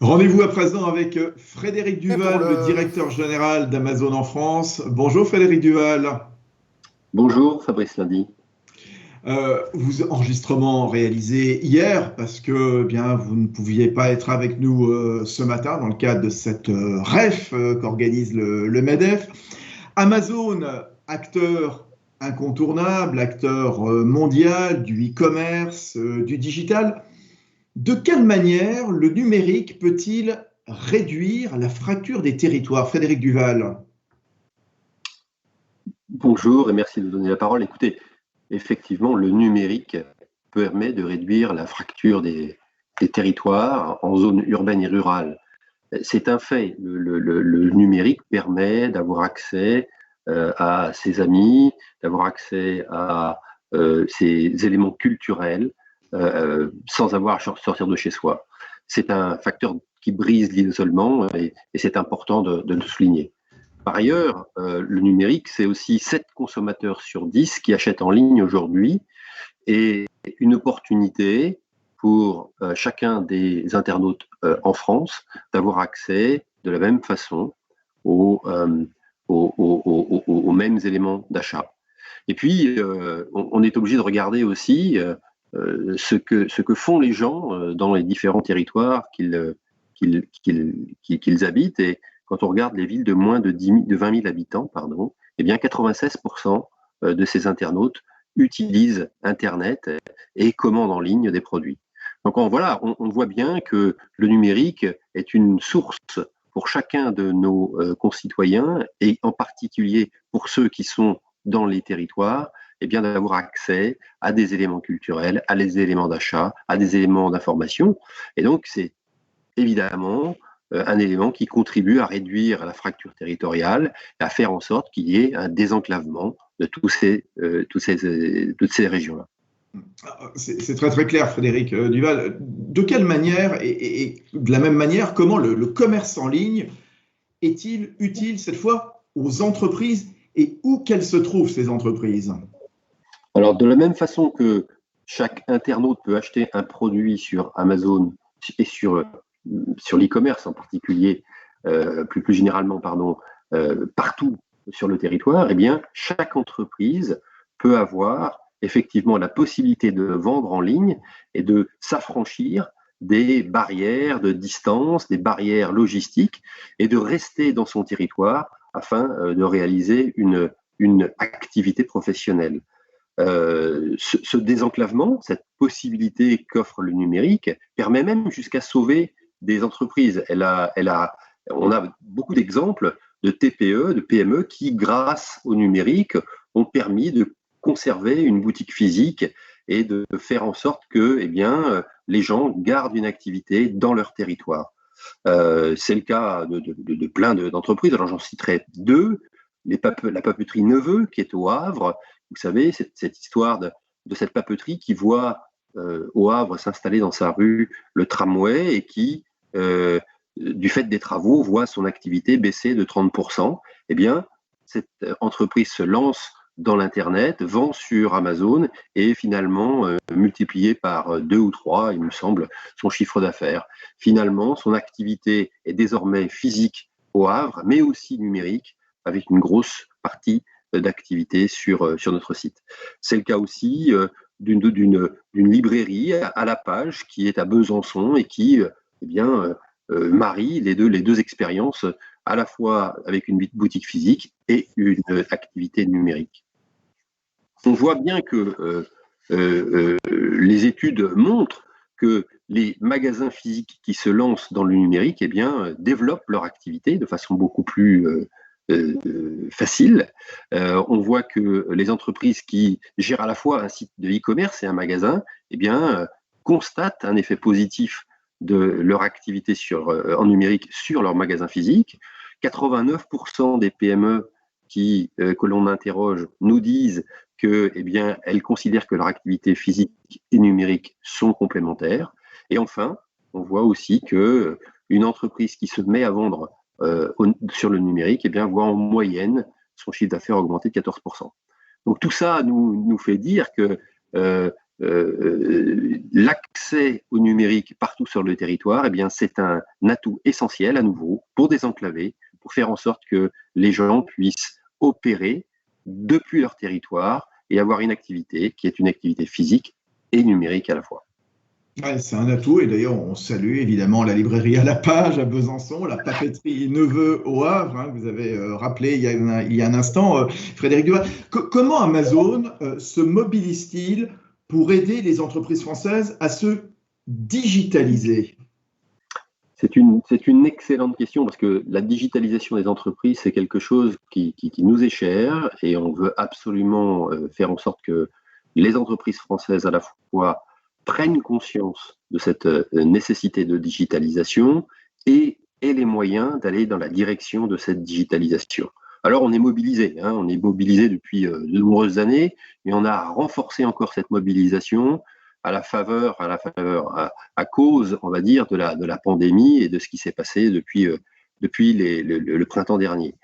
Rendez-vous à présent avec Frédéric Et pour Duval, le le... directeur général d'Amazon en France. Bonjour Frédéric Duval. Bonjour Fabrice Lundi. Vous enregistrement réalisé hier parce que bien vous ne pouviez pas être avec nous ce matin dans le cadre de cette REF qu'organise le MEDEF. Amazon, acteur incontournable, acteur mondial du e-commerce, du digital. De quelle manière le numérique peut-il réduire la fracture des territoires? Frédéric Duval. Bonjour et merci de nous donner la parole. Écoutez, effectivement, le numérique permet de réduire la fracture des territoires en zone urbaine et rurale. C'est un fait. Le numérique permet d'avoir accès à ses amis, d'avoir accès à ses éléments culturels sans avoir à sortir de chez soi. C'est un facteur qui brise l'isolement et c'est important de le souligner. Par ailleurs, le numérique, c'est aussi 7 consommateurs sur 10 qui achètent en ligne aujourd'hui et une opportunité pour chacun des internautes en France d'avoir accès de la même façon aux mêmes éléments d'achat. Et puis, on est obligé de regarder aussi ce que font les gens dans les différents territoires qu'ils habitent. Et quand on regarde les villes de moins de 20 000 habitants, pardon, eh bien 96% de ces internautes utilisent Internet et commandent en ligne des produits. Donc voilà, on voit bien que le numérique est une source pour chacun de nos concitoyens et en particulier pour ceux qui sont dans les territoires, eh bien d'avoir accès à des éléments culturels, à des éléments d'achat, à des éléments d'information. Et donc c'est évidemment un élément qui contribue à réduire la fracture territoriale, à faire en sorte qu'il y ait un désenclavement de toutes ces régions-là. C'est très très clair, Frédéric Duval. De quelle manière et de la même manière, comment le commerce en ligne est-il utile cette fois aux entreprises et où qu'elles se trouvent ces entreprises? Alors de la même façon que chaque internaute peut acheter un produit sur Amazon et sur l'e-commerce en particulier, plus généralement, pardon, partout sur le territoire, eh bien, chaque entreprise peut avoir effectivement la possibilité de vendre en ligne et de s'affranchir des barrières de distance, des barrières logistiques et de rester dans son territoire afin de réaliser une activité professionnelle. Ce désenclavement, cette possibilité qu'offre le numérique, permet même jusqu'à sauver des entreprises. On a beaucoup d'exemples de TPE, de PME qui, grâce au numérique, ont permis de conserver une boutique physique et de faire en sorte que les gens gardent une activité dans leur territoire. C'est le cas de plein d'entreprises. Alors j'en citerai deux. La papeterie Neveu, qui est au Havre. Vous savez, cette histoire de cette papeterie qui voit au Havre s'installer dans sa rue le tramway et qui, du fait des travaux, voit son activité baisser de 30%. Eh bien, cette entreprise se lance dans l'Internet, vend sur Amazon et finalement multiplié par 2 ou 3, il me semble, son chiffre d'affaires. Finalement, son activité est désormais physique au Havre, mais aussi numérique, avec une grosse partie d'activité sur notre site. C'est le cas aussi d'une librairie à la page qui est à Besançon et qui marie les deux expériences, à la fois avec une boutique physique et une activité numérique. On voit bien que les études montrent que les magasins physiques qui se lancent dans le numérique développent leur activité de façon beaucoup plus facile. On voit que les entreprises qui gèrent à la fois un site de e-commerce et un magasin constatent un effet positif de leur activité en numérique sur leur magasin physique. 89% des PME que l'on interroge nous disent qu'elles considèrent que leur activité physique et numérique sont complémentaires. Et enfin, on voit aussi qu'une entreprise qui se met à vendre sur le numérique voit en moyenne son chiffre d'affaires augmenter de 14%. Donc tout ça nous fait dire que l'accès au numérique partout sur le territoire, eh bien, c'est un atout essentiel à nouveau pour désenclaver, pour faire en sorte que les gens puissent opérer depuis leur territoire et avoir une activité qui est une activité physique et numérique à la fois. Ouais, c'est un atout, et d'ailleurs on salue évidemment la librairie à la page à Besançon, la papeterie Neveu au Havre, hein, que vous avez rappelé il y a un instant, Frédéric Duval. Comment Amazon se mobilise-t-il pour aider les entreprises françaises à se digitaliser? C'est une excellente question parce que la digitalisation des entreprises, c'est quelque chose qui nous est cher et on veut absolument faire en sorte que les entreprises françaises à la fois prennent conscience de cette nécessité de digitalisation et aient les moyens d'aller dans la direction de cette digitalisation. Alors on est mobilisé depuis de nombreuses années, mais on a renforcé encore cette mobilisation à cause, on va dire, de la pandémie et de ce qui s'est passé depuis le printemps dernier.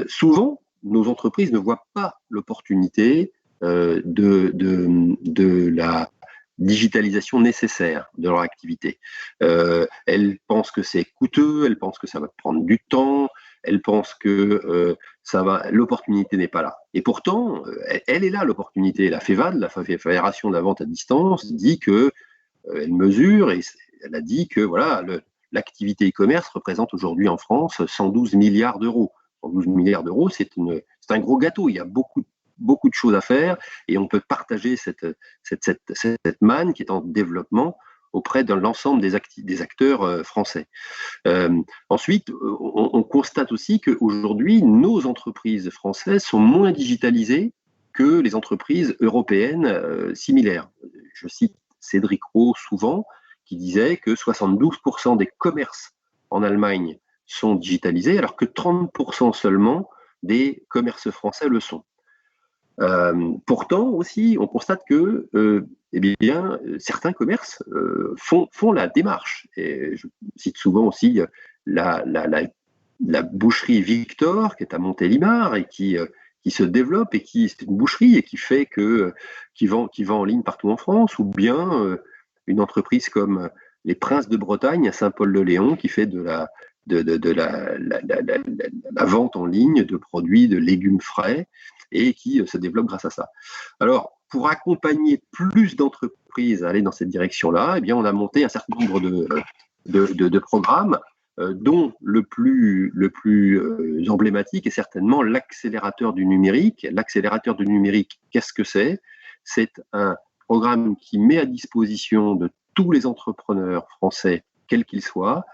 Souvent, nos entreprises ne voient pas l'opportunité de la digitalisation nécessaire de leur activité. Elles pensent que c'est coûteux, elles pensent que ça va prendre du temps, elles pensent que l'opportunité n'est pas là. Et pourtant, elle est là, l'opportunité. La FEVAD, la Fédération de la vente à distance, dit que elle mesure et elle a dit que voilà, l'activité e-commerce représente aujourd'hui en France 112 milliards d'euros. 112 milliards d'euros, c'est un gros gâteau. Il y a beaucoup de choses à faire et on peut partager cette manne qui est en développement auprès de l'ensemble des acteurs français. Ensuite, on constate aussi qu'aujourd'hui, nos entreprises françaises sont moins digitalisées que les entreprises européennes similaires. Je cite Cédric O souvent, qui disait que 72% des commerces en Allemagne sont digitalisés, alors que 30% seulement des commerces français le sont. Pourtant aussi, on constate que certains commerces font la démarche. Et je cite souvent aussi la boucherie Victor, qui est à Montélimar et qui se développe et c'est une boucherie et qui vend en ligne partout en France, ou bien une entreprise comme les Princes de Bretagne à Saint-Paul-de-Léon qui fait de la vente en ligne de produits, de légumes frais et qui se développe grâce à ça. Alors, pour accompagner plus d'entreprises à aller dans cette direction-là, eh bien, on a monté un certain nombre de programmes, dont le plus emblématique est certainement l'accélérateur du numérique. L'accélérateur du numérique, qu'est-ce que c'est? C'est un programme qui met à disposition de tous les entrepreneurs français, quels qu'ils soient,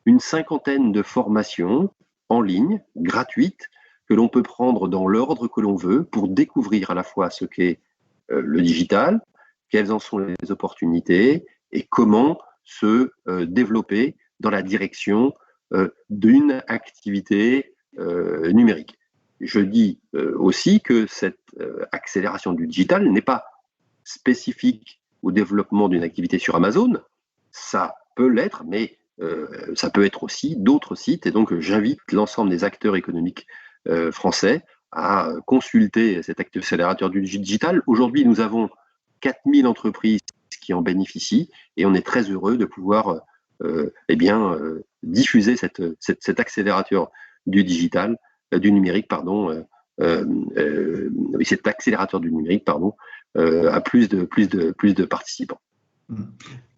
une cinquantaine de formations en ligne, gratuites, que l'on peut prendre dans l'ordre que l'on veut pour découvrir à la fois ce qu'est le digital, quelles en sont les opportunités et comment se développer dans la direction d'une activité numérique. Je dis aussi que cette accélération du digital n'est pas spécifique au développement d'une activité sur Amazon. Ça peut l'être, mais ça peut être aussi d'autres sites. Et donc, j'invite l'ensemble des acteurs économiques français à consulter cet accélérateur du digital. Aujourd'hui, nous avons 4000 entreprises qui en bénéficient et on est très heureux de pouvoir diffuser cet accélérateur du digital, du numérique, pardon, cet accélérateur du numérique, pardon, à plus de participants.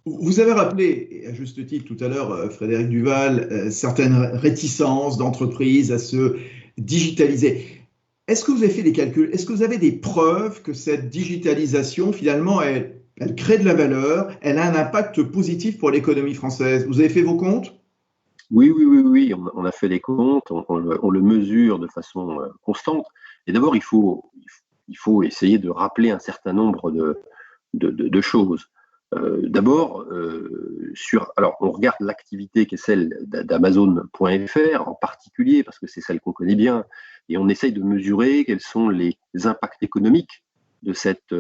Vous avez rappelé, et à juste titre tout à l'heure, Frédéric Duval, certaines réticences d'entreprises à se digitaliser. Est-ce que vous avez fait des calculs? Est-ce que vous avez des preuves que cette digitalisation, finalement, elle crée de la valeur, elle a un impact positif pour l'économie française? Vous avez fait vos comptes? Oui, on a fait des comptes, on le mesure de façon constante. Et d'abord, il faut essayer de rappeler un certain nombre de choses. D'abord, alors on regarde l'activité qui est celle d'Amazon.fr en particulier, parce que c'est celle qu'on connaît bien, et on essaye de mesurer quels sont les impacts économiques de cette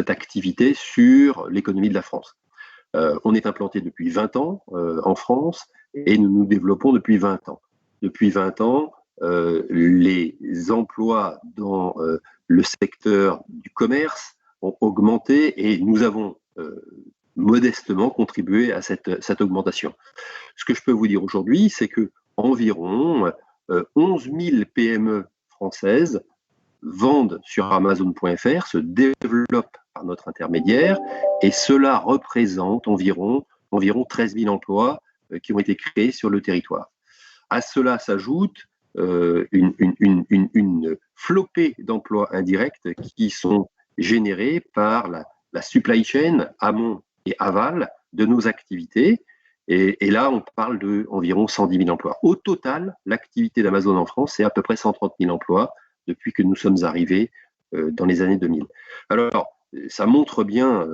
activité sur l'économie de la France. On est implanté depuis 20 ans en France et nous nous développons depuis 20 ans. Depuis 20 ans, les emplois dans le secteur du commerce ont augmenté et nous avons modestement contribué à cette augmentation. Ce que je peux vous dire aujourd'hui, c'est que environ 11 000 PME françaises vendent sur Amazon.fr, se développent par notre intermédiaire, et cela représente environ 13 000 emplois qui ont été créés sur le territoire. À cela s'ajoute une flopée d'emplois indirects qui sont générés par la supply chain amont et aval de nos activités. Et là, on parle d'environ 110 000 emplois. Au total, l'activité d'Amazon en France, c'est à peu près 130 000 emplois depuis que nous sommes arrivés dans les années 2000. Alors, ça montre bien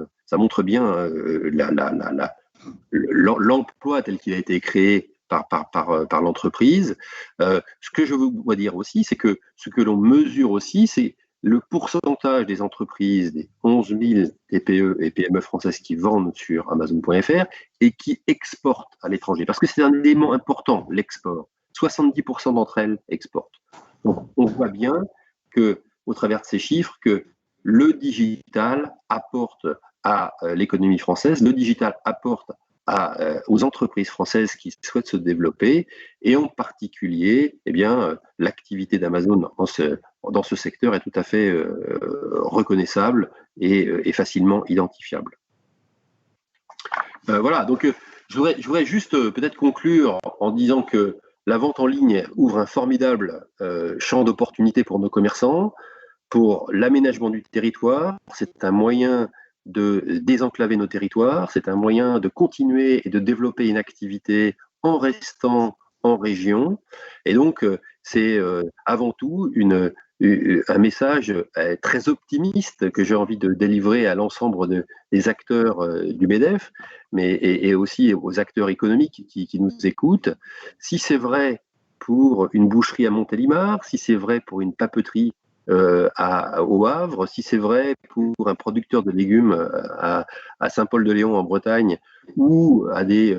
l'emploi tel qu'il a été créé par l'entreprise. Ce que je dois dire aussi, c'est que ce que l'on mesure aussi, c'est le pourcentage des entreprises, des 11 000 TPE et PME françaises qui vendent sur Amazon.fr et qui exportent à l'étranger. Parce que c'est un élément important, l'export. 70% d'entre elles exportent. Donc, on voit bien au travers de ces chiffres, que le digital apporte à l'économie française, le digital apporte aux entreprises françaises qui souhaitent se développer, et en particulier, l'activité d'Amazon dans ce secteur est tout à fait reconnaissable et facilement identifiable. Voilà, donc je voudrais juste peut-être conclure en disant que la vente en ligne ouvre un formidable champ d'opportunités pour nos commerçants, pour l'aménagement du territoire. C'est un moyen de désenclaver nos territoires, c'est un moyen de continuer et de développer une activité en restant en région. Et donc, c'est avant tout un message très optimiste que j'ai envie de délivrer à l'ensemble des acteurs du MEDEF, et aussi aux acteurs économiques qui nous écoutent. Si c'est vrai pour une boucherie à Montélimar, si c'est vrai pour une papeterie au Havre, si c'est vrai pour un producteur de légumes à Saint-Paul-de-Léon en Bretagne, ou à des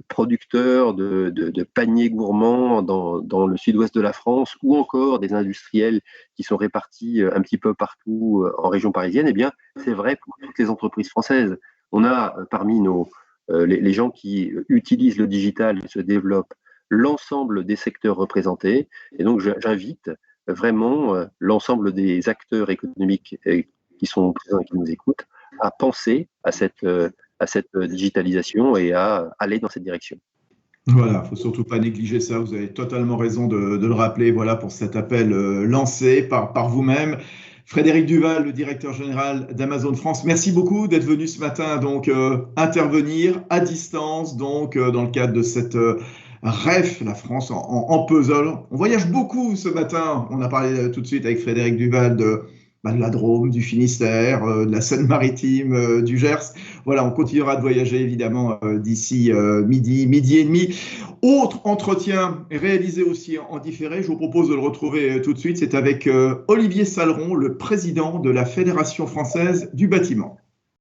producteurs de paniers gourmands dans le sud-ouest de la France, ou encore des industriels qui sont répartis un petit peu partout en région parisienne, eh bien, c'est vrai pour toutes les entreprises françaises. On a parmi les gens qui utilisent le digital et se développent l'ensemble des secteurs représentés, et donc j'invite vraiment l'ensemble des acteurs économiques qui sont présents et qui nous écoutent à penser à cette digitalisation et à aller dans cette direction. Voilà, il ne faut surtout pas négliger ça, vous avez totalement raison de le rappeler, voilà, pour cet appel lancé par vous-même. Frédéric Duval, le directeur général d'Amazon France, merci beaucoup d'être venu ce matin donc intervenir à distance donc dans le cadre de cette REF, la France en puzzle. On voyage beaucoup ce matin. On a parlé tout de suite avec Frédéric Duval de la Drôme, du Finistère, de la Seine-Maritime, du Gers. Voilà, on continuera de voyager évidemment d'ici midi et demi. Autre entretien réalisé aussi en différé, je vous propose de le retrouver tout de suite. C'est avec Olivier Saleron, le président de la Fédération française du bâtiment.